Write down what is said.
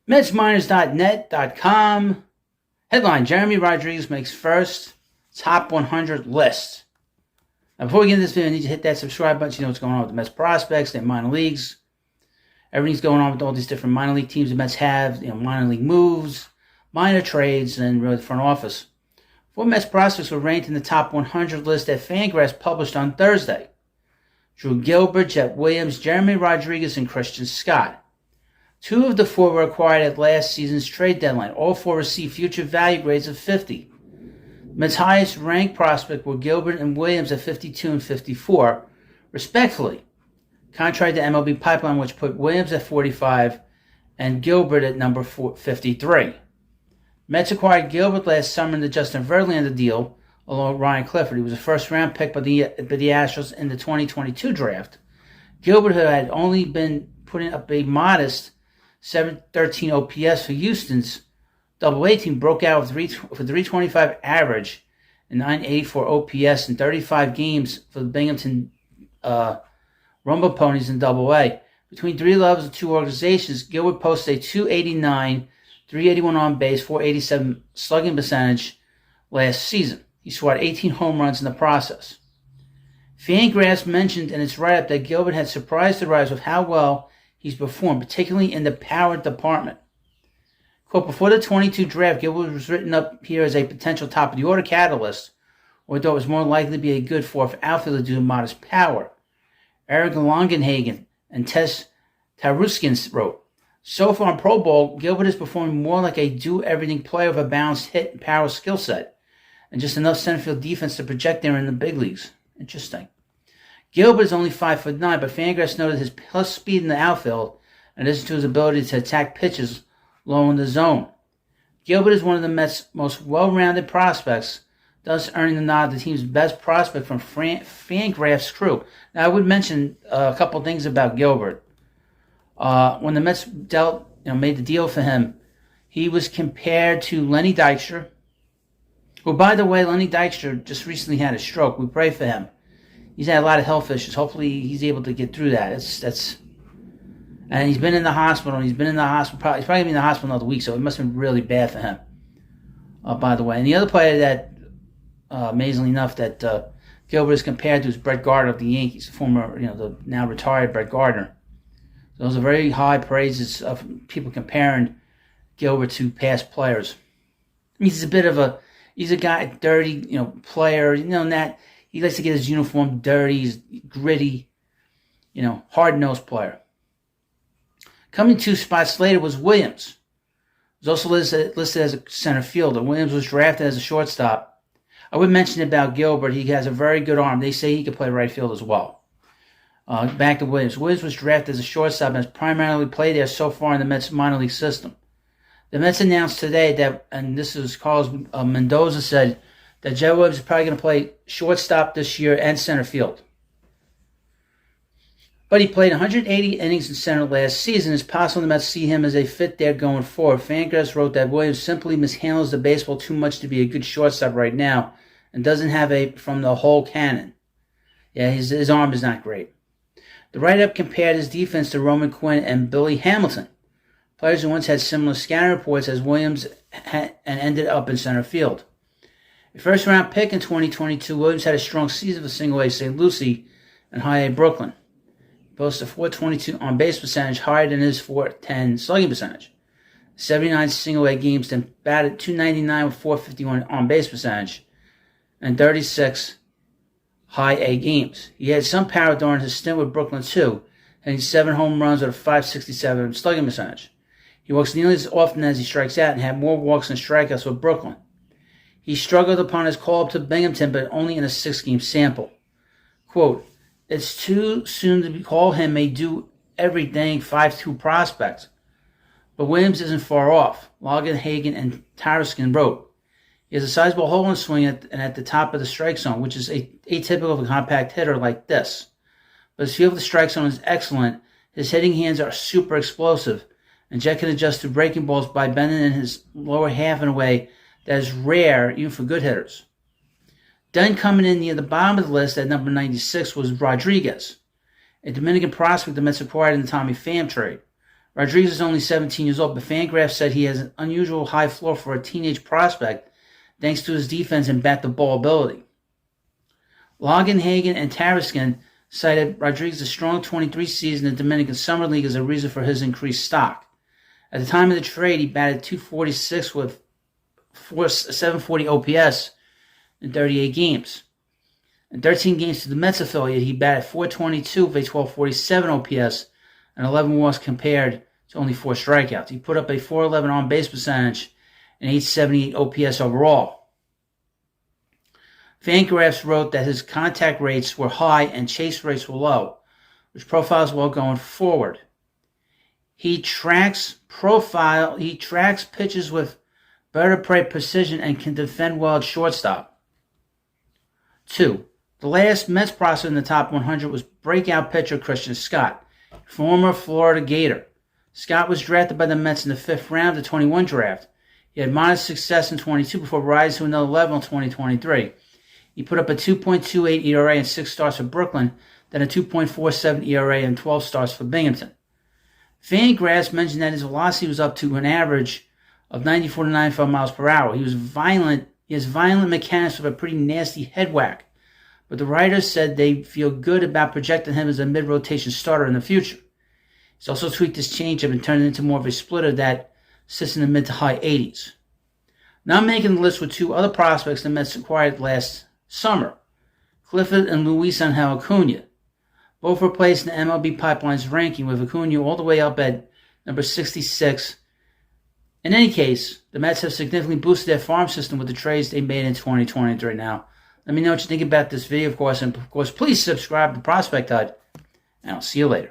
MetsMinors.net.com. Headline: Jeremy Rodriguez makes first top 100 list. Now, before we get into this video, I need to hit that subscribe button so you know what's going on with the Mets prospects, their minor leagues. Everything's going on with all these different minor league teams the Mets have, minor league moves, minor trades, and really the front office. 4 Mets prospects were ranked in the top 100 list that Fangraphs published on Thursday. Drew Gilbert, Jet Williams, Jeremy Rodriguez, and Christian Scott. 2 of the 4 were acquired at last season's trade deadline. All 4 received future value grades of 50. Mets' highest ranked prospect were Gilbert and Williams at 52 and 54, respectively, contrary to MLB Pipeline, which put Williams at 45 and Gilbert at number 53. Mets acquired Gilbert last summer in the Justin Verlander deal, along with Ryan Clifford. He was a first-round pick by the Astros in the 2022 draft. Gilbert, who had only been putting up a modest 713 OPS for Houston's Double-A team, broke out with 325 average and 984 OPS in 35 games for the Binghamton Rumble Ponies in Double-A. Between 3 levels of 2 organizations, Gilbert posted a 289, 381 on base, 487 slugging percentage last season. He swatted 18 home runs in the process. Fangraphs mentioned in its write-up that Gilbert had surprised the writers with how well he's performed, particularly in the power department. Quote, before the 22 draft, Gilbert was written up here as a potential top-of-the-order catalyst, or thought was more likely to be a good fourth outfielder due to modest power. Eric Longenhagen and Tess Taruskin wrote, so far in Pro Bowl, Gilbert is performing more like a do-everything player with a balanced hit and power skill set, and just enough center field defense to project there in the big leagues. Interesting. Gilbert is only 5'9", but Fangraphs noted his plus speed in the outfield, in addition to his ability to attack pitches low in the zone. Gilbert is one of the Mets' most well-rounded prospects, thus earning the nod of the team's best prospect from Fangraphs' crew. Now, I would mention a couple things about Gilbert. When the Mets made the deal for him, he was compared to Lenny Dykstra, who, by the way, Lenny Dykstra just recently had a stroke. We pray for him. He's had a lot of health issues. Hopefully, he's able to get through that. And he's been in the hospital. He's probably going to be in the hospital another week, so it must have been really bad for him. By the way, and the other player that, amazingly enough, that Gilbert is compared to is Brett Gardner of the Yankees, the former, the now retired Brett Gardner. So those are very high praises of people comparing Gilbert to past players. He's a guy, dirty, player, that he likes to get his uniform dirty, he's gritty, hard-nosed player. Coming 2 spots later was Williams. He was also listed as a center fielder. Williams was drafted as a shortstop. I would mention about Gilbert, he has a very good arm. They say he could play right field as well. Back to Williams. Williams was drafted as a shortstop and has primarily played there so far in the Mets minor league system. The Mets announced today that, and this is Carlos Mendoza said, that Jet Williams is probably going to play shortstop this year and center field. But he played 180 innings in center last season. It's possible the Mets see him as a fit there going forward. Fangraphs wrote that Williams simply mishandles the baseball too much to be a good shortstop right now and doesn't have from the whole cannon. Yeah, his arm is not great. The write-up compared his defense to Roman Quinn and Billy Hamilton, players who once had similar scouting reports as Williams and ended up in center field. A first-round pick in 2022, Williams had a strong season for single-A St. Lucie and high-A Brooklyn. He posted a 422 on-base percentage, higher than his 410 slugging percentage. 79 single-A games, then batted .299 with 451 on-base percentage, and 36 high-A games. He had some power during his stint with Brooklyn, too, hitting 7 home runs with a .567 slugging percentage. He walks nearly as often as he strikes out and had more walks than strikeouts with Brooklyn. He struggled upon his call up to Binghamton, but only in a 6-game sample. Quote, it's too soon to call him a do-everything 5'2" prospect. But Williams isn't far off. Longenhagen and Taruskin wrote, he has a sizable hole in swing at the top of the strike zone, which is atypical of a compact hitter like this. But his feel of the strike zone is excellent. His hitting hands are super explosive, and Jet can adjust to breaking balls by bending in his lower half in a way that is rare even for good hitters. Then coming in near the bottom of the list at number 96 was Rodriguez, a Dominican prospect the Mets acquired in the Tommy Pham trade. Rodriguez is only 17 years old, but Fangraphs said he has an unusual high floor for a teenage prospect thanks to his defense and bat-the-ball ability. Logan, Hagen, and Taraskin cited Rodriguez's strong 23 season in the Dominican Summer League as a reason for his increased stock. At the time of the trade, he batted .246 with 740 OPS in 38 games. In 13 games to the Mets affiliate, he batted .422 with a 1247 OPS and 11 walks compared to only 4 strikeouts. He put up a .411 on-base percentage and 878 OPS overall. Fangraphs wrote that his contact rates were high and chase rates were low, which profiles well going forward. He tracks pitches with vertebrae precision and can defend well at shortstop. 2. The last Mets prospect in the top 100 was breakout pitcher Christian Scott, former Florida Gator. Scott was drafted by the Mets in the 5th round of the 21 draft. He had modest success in 22 before rising to another level in 2023. He put up a 2.28 ERA in 6 starts for Brooklyn, then a 2.47 ERA in 12 starts for Binghamton. Fangraphs mentioned that his velocity was up to an average of 94 to 95 miles per hour. He has violent mechanics with a pretty nasty head whack, but the writers said they feel good about projecting him as a mid-rotation starter in the future. He's also tweaked his changeup and turned it into more of a splitter that sits in the mid to high 80s. Now making the list with 2 other prospects the Mets acquired last summer, Clifford and Luis Angel Acuna. Both were placed in the MLB Pipeline's ranking, with Acuna all the way up at number 66. In any case, the Mets have significantly boosted their farm system with the trades they made in 2023. Now, let me know what you think about this video, of course, and of course, please subscribe to Prospect Hut, and I'll see you later.